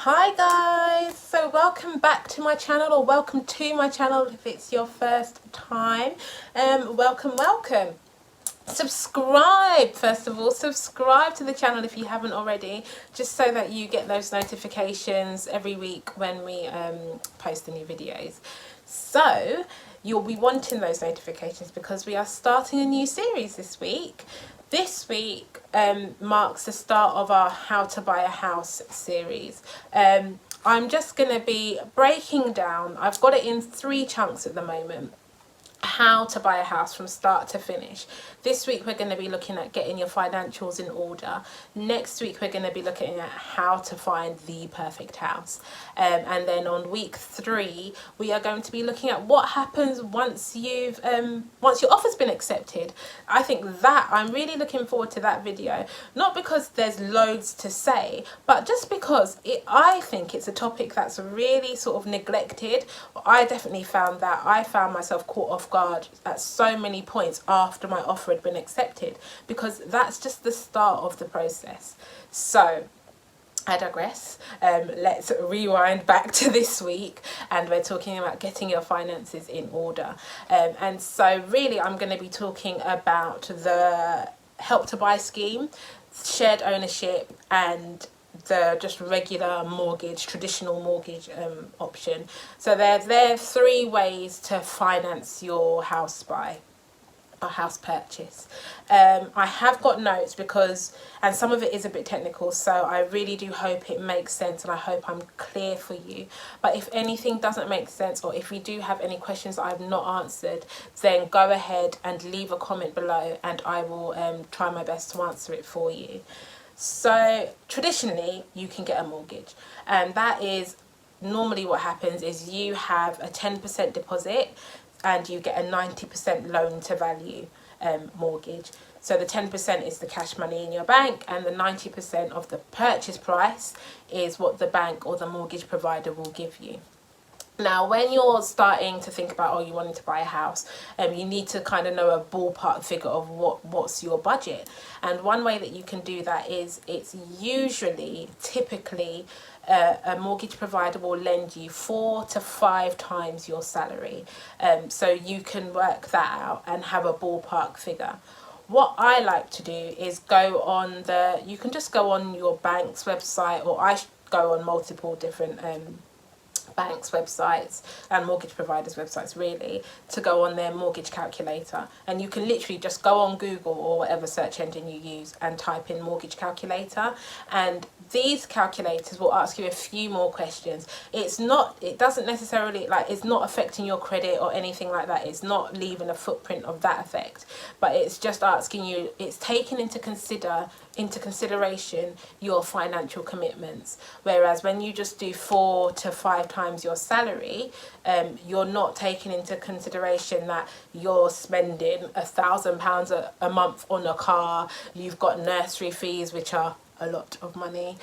Hi guys, so welcome back to my channel, or welcome to my channel if it's your first time. Welcome. Subscribe, first of all, subscribe to the channel if you haven't already, just so that you get those notifications every week when we post the new videos. So you'll be wanting those notifications because we are starting a new series this week. This week marks the start of our How to Buy a House series. I'm just going to be breaking down, I've got it in 3 chunks at the moment, how to buy a house from start to finish. This week we're going to be looking at getting your financials in order. Next week we're going to be looking at how to find the perfect house. And then on week 3 we are going to be looking at what happens once your offer's been accepted. I think that I'm really looking forward to that video, not because there's loads to say, but just because I think it's a topic that's really sort of neglected. I definitely found that I found myself caught off guard at so many points after my offer had been accepted, because that's just the start of the process. So I digress. Let's rewind back to this week, and we're talking about getting your finances in order. And so really I'm going to be talking about the Help to Buy scheme, shared ownership, and the just regular mortgage, traditional mortgage option. So there are 3 ways to finance your house buy or house purchase. I have got notes and some of it is a bit technical, so I really do hope it makes sense and I hope I'm clear for you. But if anything doesn't make sense, or if you do have any questions that I've not answered, then go ahead and leave a comment below and I will try my best to answer it for you. So traditionally you can get a mortgage, and that is normally what happens is you have a 10% deposit and you get a 90% loan to value mortgage. So the 10% is the cash money in your bank, and the 90% of the purchase price is what the bank or the mortgage provider will give you. Now, when you're starting to think about, you wanting to buy a house, you need to kind of know a ballpark figure of what's your budget. And one way that you can do that is it's typically, a mortgage provider will lend you 4 to 5 times your salary. So you can work that out and have a ballpark figure. What I like to do is you can just go on your bank's website, or I go on multiple different banks' websites and mortgage providers' websites, really, to go on their mortgage calculator. And you can literally just go on Google or whatever search engine you use and type in mortgage calculator, and these calculators will ask you a few more questions. It doesn't necessarily, it's not affecting your credit or anything like that. It's not leaving a footprint of that effect, but it's just asking you, it's taken into consideration your financial commitments. Whereas when you just do 4 to 5 times your salary, you're not taking into consideration that you're spending £1,000 a month on a car. You've got nursery fees, which are a lot of money.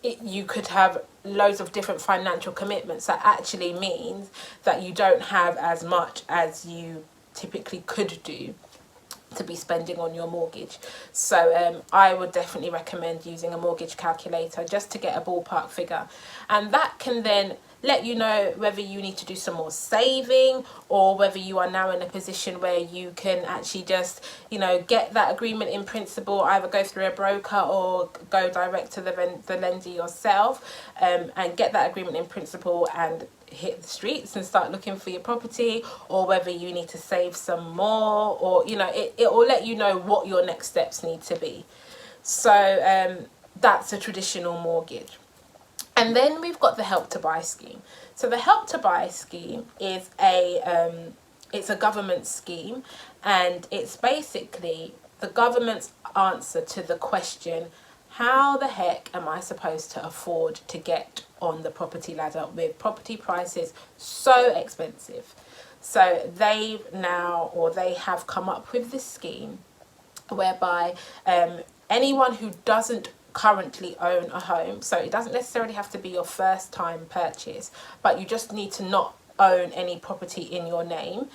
You could have loads of different financial commitments. That actually means that you don't have as much as you typically could do to be spending on your mortgage. So I would definitely recommend using a mortgage calculator just to get a ballpark figure, and that can then let you know whether you need to do some more saving, or whether you are now in a position where you can actually just get that agreement in principle, either go through a broker or go direct to the lender yourself, and get that agreement in principle and hit the streets and start looking for your property, or whether you need to save some more, or it will let you know what your next steps need to be. So that's a traditional mortgage. And then we've got the Help to Buy scheme. So the Help to Buy scheme is it's a government scheme, and it's basically the government's answer to the question, how the heck am I supposed to afford to get on the property ladder with property prices so expensive? So they have come up with this scheme whereby anyone who doesn't currently own a home, so it doesn't necessarily have to be your first time purchase, but you just need to not own any property in your name.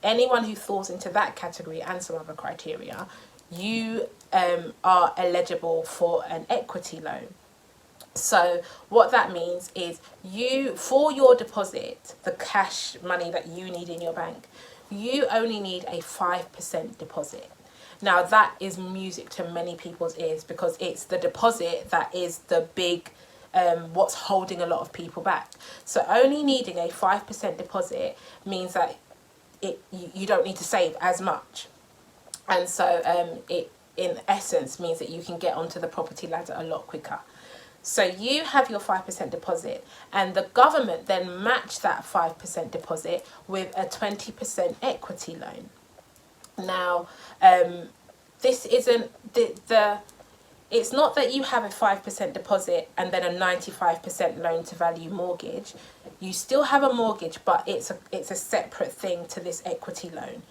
Anyone who falls into that category and some other criteria, you are eligible for an equity loan. So what that means is you, for your deposit, the cash money that you need in your bank, you only need a 5% deposit. Now that is music to many people's ears because it's the deposit that is the big what's holding a lot of people back. So only needing a 5% deposit means that you don't need to save as much. And so it in essence means that you can get onto the property ladder a lot quicker. So you have your 5% deposit and the government then match that 5% deposit with a 20% equity loan. Now, this isn't it's not that you have a 5% deposit and then a 95% loan to value mortgage. You still have a mortgage, but it's a separate thing to this equity loan.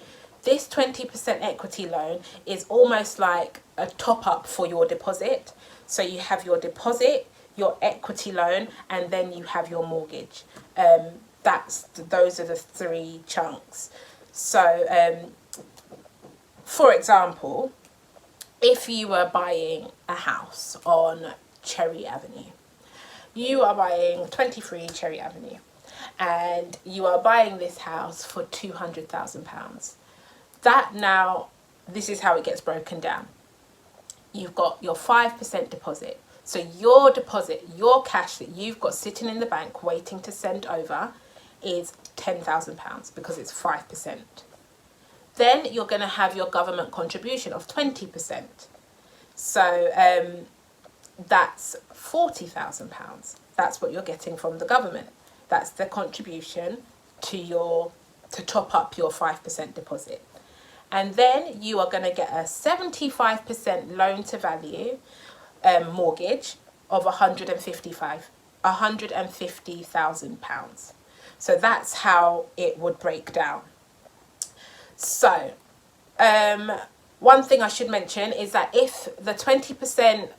This 20% equity loan is almost like a top up for your deposit. So you have your deposit, your equity loan, and then you have your mortgage. Those are the three chunks. So, for example, if you were buying a house on Cherry Avenue, you are buying 23 Cherry Avenue, and you are buying this house for £200,000. This is how it gets broken down. You've got your 5% deposit. So your deposit, your cash that you've got sitting in the bank waiting to send over is £10,000 because it's 5%. Then you're going to have your government contribution of 20%. So that's £40,000. That's what you're getting from the government. That's the contribution to top up your 5% deposit. And then you are going to get a 75% loan to value mortgage of £150,000. So that's how it would break down. So one thing I should mention is that if the 20%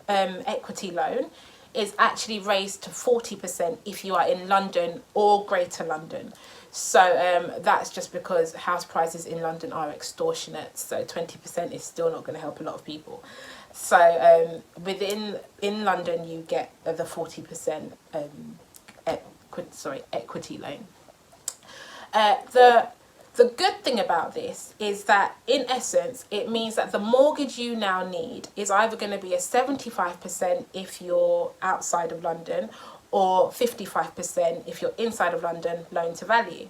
equity loan is actually raised to 40% if you are in London or Greater London. So that's just because house prices in London are extortionate. So 20% is still not going to help a lot of people. So in London you get the 40% equity loan. The good thing about this is that in essence it means that the mortgage you now need is either going to be a 75% if you're outside of London or 55% if you're inside of London loan to value.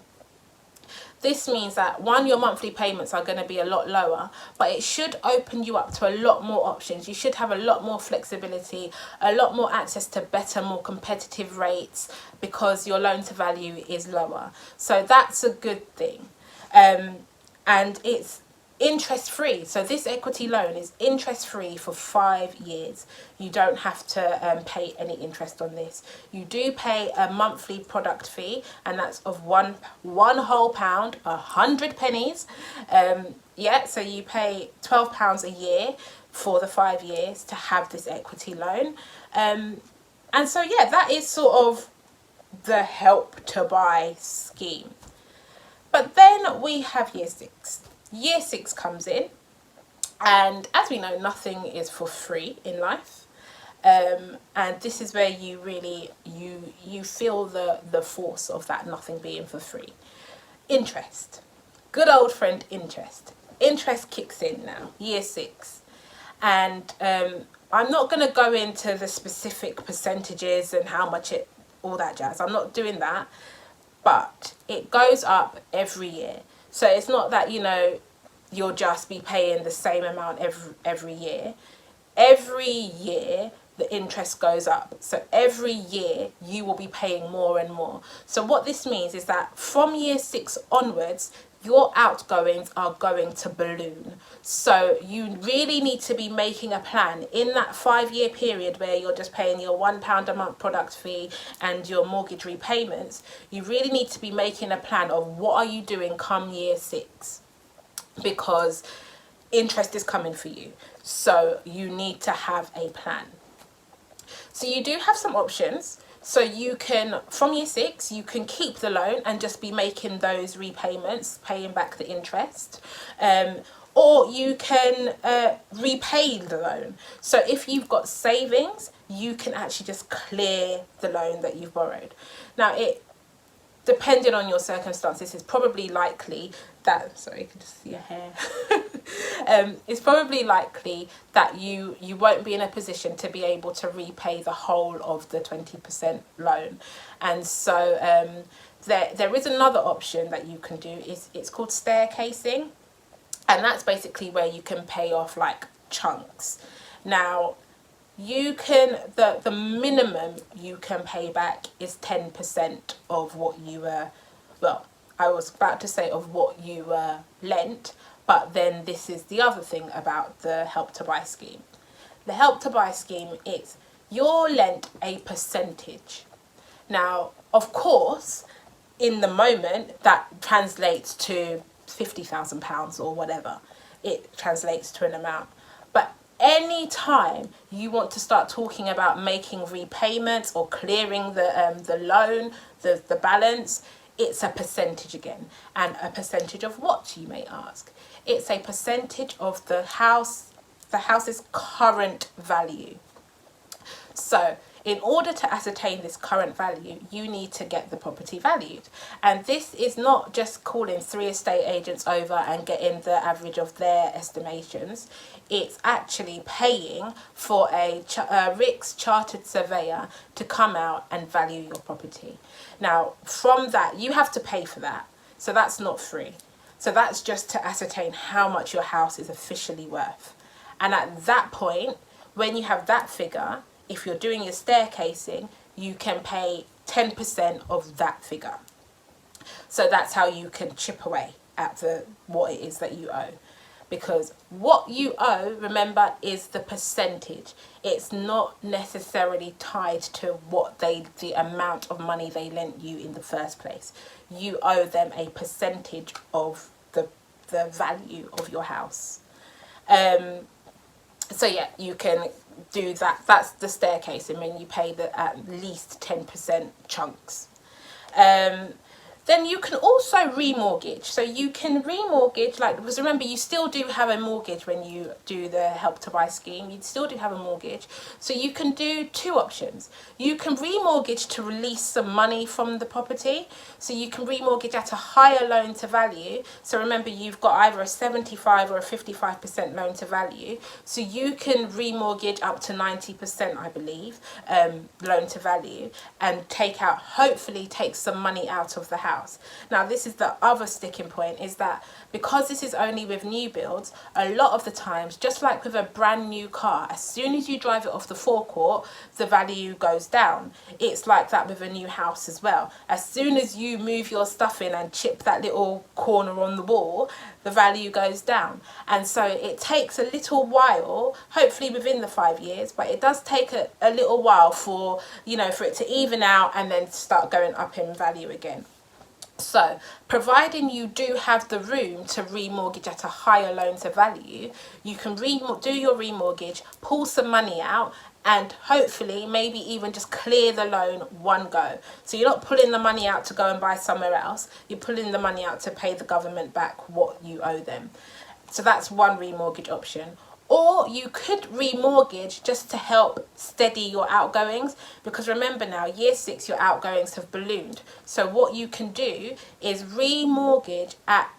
This means that your monthly payments are going to be a lot lower, but it should open you up to a lot more options. You should have a lot more flexibility, a lot more access to better, more competitive rates because your loan to value is lower. So that's a good thing. And it's interest free. So this equity loan is interest free for 5 years. You don't have to pay any interest on this. You do pay a monthly product fee, and that's of one whole pound, 100 pennies. So you pay £12 a year for the 5 years to have this equity loan. And so that is sort of the Help to Buy scheme. But then we have year 6. Year 6 comes in, and as we know, nothing is for free in life. And this is where you really you feel the force of that nothing being for free. Interest. Good old friend interest. Interest kicks in now, year 6. And I'm not going to go into the specific percentages and how much all that jazz. I'm not doing that. But it goes up every year. So it's not that, you'll just be paying the same amount every year. Every year, the interest goes up. So every year, you will be paying more and more. So what this means is that from year 6 onwards, your outgoings are going to balloon. So you really need to be making a plan in that 5-year period where you're just paying your £1 a month product fee and your mortgage repayments. You really need to be making a plan of what are you doing come year 6, because interest is coming for you. So you need to have a plan. So you do have some options. So you can, from year 6, you can keep the loan and just be making those repayments, paying back the interest. Or you can repay the loan. So if you've got savings, you can actually just clear the loan that you've borrowed. Now, depending on your circumstances, it's probably likely that, sorry, you can just see your hair. It's probably likely that you won't be in a position to be able to repay the whole of the 20% loan. And so there is another option that you can do. It's called staircasing. And that's basically where you can pay off like chunks. Now, you can, the minimum you can pay back is 10% of what you well, I was about to say of what you lent, but then this is the other thing about the Help to Buy scheme. The Help to Buy scheme is you're lent a percentage. Now, of course, in the moment that translates to £50,000 or whatever. It translates to an amount. But any time you want to start talking about making repayments or clearing the loan, the balance, it's a percentage again. And a percentage of what, you may ask? It's a percentage of the house's current value. So in order to ascertain this current value, you need to get the property valued. And this is not just calling 3 estate agents over and getting the average of their estimations. It's actually paying for a RICS chartered surveyor to come out and value your property. Now, from that, you have to pay for that. So that's not free. So that's just to ascertain how much your house is officially worth. And at that point, when you have that figure, if you're doing your staircasing, you can pay 10% of that figure. So that's how you can chip away at what it is that you owe. Because what you owe, remember, is the percentage. It's not necessarily tied to the amount of money they lent you in the first place. You owe them a percentage of the value of your house. So yeah, you can do that. That's the staircasing, when you pay the at least 10% chunks. Then you can also remortgage. So you can remortgage, because remember, you still do have a mortgage when you do the Help to Buy scheme. You still do have a mortgage. So you can do 2 options. You can remortgage to release some money from the property. So you can remortgage at a higher loan to value. So remember, you've got either a 75 or a 55% loan to value. So you can remortgage up to 90%, I believe, loan to value, and hopefully take some money out of the house. Now, this is the other sticking point, is that because this is only with new builds, a lot of the times, just like with a brand new car, as soon as you drive it off the forecourt, the value goes down. It's like that with a new house as well. As soon as you move your stuff in and chip that little corner on the wall, the value goes down. And so it takes a little while, hopefully within the 5 years, but it does take a little while for it to even out and then start going up in value again. So, providing you do have the room to remortgage at a higher loan to value, you can do your remortgage, pull some money out, and hopefully maybe even just clear the loan one go. So you're not pulling the money out to go and buy somewhere else. You're pulling the money out to pay the government back what you owe them. So that's one remortgage option. Or you could remortgage just to help steady your outgoings, because remember now, year 6, your outgoings have ballooned. So what you can do is remortgage at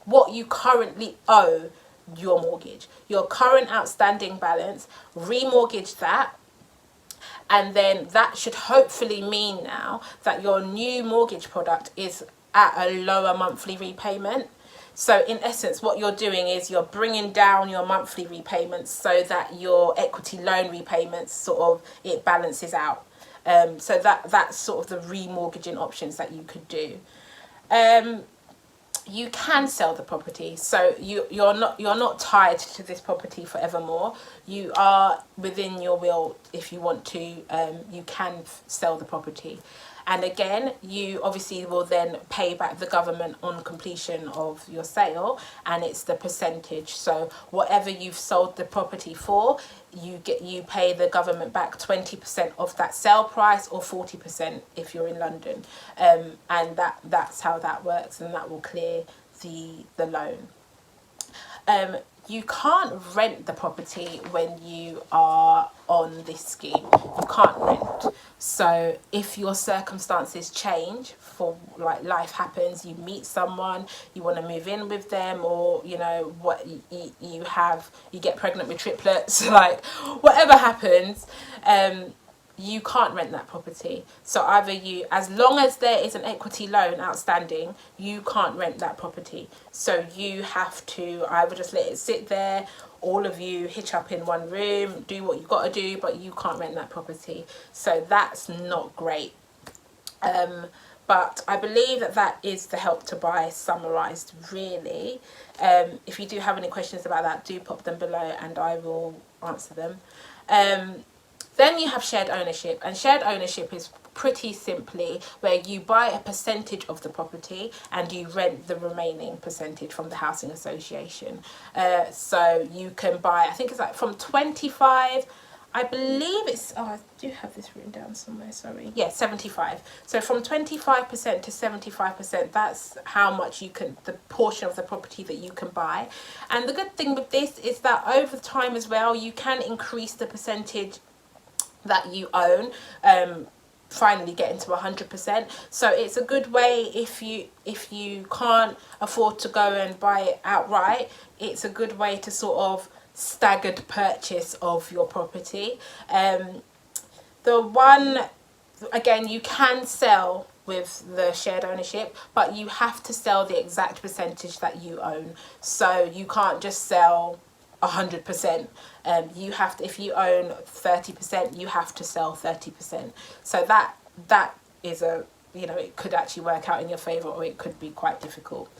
what you currently owe your mortgage, your current outstanding balance, remortgage that. And then that should hopefully mean now that your new mortgage product is at a lower monthly repayment. So in essence, what you're doing is you're bringing down your monthly repayments so that your equity loan repayments it balances out. So that's sort of the remortgaging options that you could do. You can sell the property, so you're not tied to this property forevermore. You are within your will. If you want to, you can sell the property. And again, you obviously will then pay back the government on completion of your sale, and it's the percentage. So whatever you've sold the property for, you pay the government back 20% of that sale price, or 40% if you're in London, and that's how that works, and that will clear the loan. you can't rent the property when you are on this scheme. You can't rent. So if your circumstances change, for like life happens, you meet someone, you want to move in with them, or you know what, you get pregnant with triplets, like whatever happens, you can't rent that property. So either you, as long as there is an equity loan outstanding, you can't rent that property. So you have to either just let it sit there, all of you hitch up in one room, do what you've got to do, but you can't rent that property. So that's not great. But I believe that that is the Help to Buy summarised, really. If you do have any questions about that, do pop them below and I will answer them. Then you have shared ownership, and shared ownership is pretty simply where you buy a percentage of the property and you rent the remaining percentage from the housing association. So you can buy, I think it's like from 25, I believe it's, oh, I do have this written down somewhere, sorry. Yeah, 75. So from 25% to 75%, that's how much you can, the portion of the property that you can buy. And the good thing with this is that over time as well, you can increase the percentage that you own, finally getting to 100%. So it's a good way if you can't afford to go and buy it outright. It's a good way to sort of staggered purchase of your property. The one, again, you can sell with the shared ownership, but you have to sell the exact percentage that you own. So you can't just sell 100%. You have to, if you own 30%, you have to sell 30%. So that is a, you know, it could actually work out in your favour, or it could be quite difficult.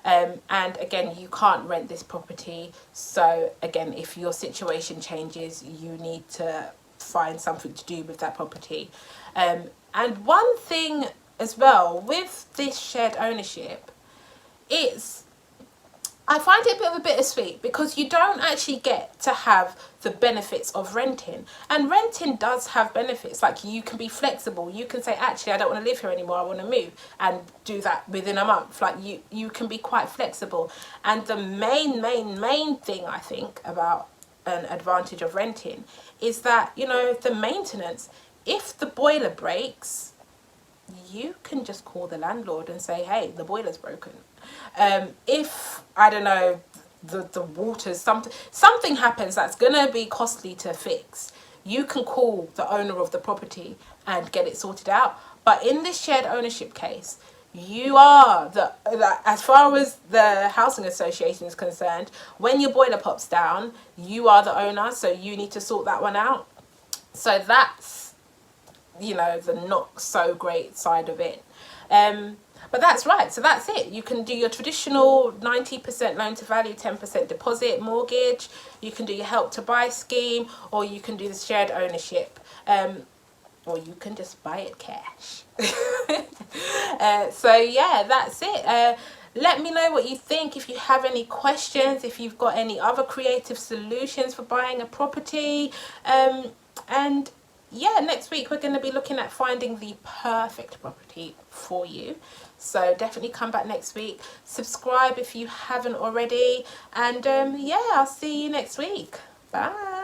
And again, you can't rent this property. So again, if your situation changes, you need to find something to do with that property. And one thing as well with this shared ownership, I find it a bit of a bittersweet, because you don't actually get to have the benefits of renting. And renting does have benefits. Like, you can be flexible. You can say, actually, I don't want to live here anymore. I want to move, and do that within a month. Like, you can be quite flexible. And the main thing I think about an advantage of renting is that, you know, the maintenance. If the boiler breaks, you can just call the landlord and say, hey, the boiler's broken. If, I don't know, the water's, something happens that's going to be costly to fix, you can call the owner of the property and get it sorted out. But in this shared ownership case, you are as far as the housing association is concerned, when your boiler pops down, you are the owner, so you need to sort that one out. So that's, you know, the not so great side of it. But that's right. So that's it. You can do your traditional 90% loan to value, 10% deposit mortgage. You can do your Help to Buy scheme, or you can do the shared ownership. Or you can just buy it cash. So yeah, that's it. Let me know what you think. If you have any questions, if you've got any other creative solutions for buying a property. And yeah, next week we're going to be looking at finding the perfect property for you. So definitely come back next week. Subscribe if you haven't already. And yeah, I'll see you next week. Bye.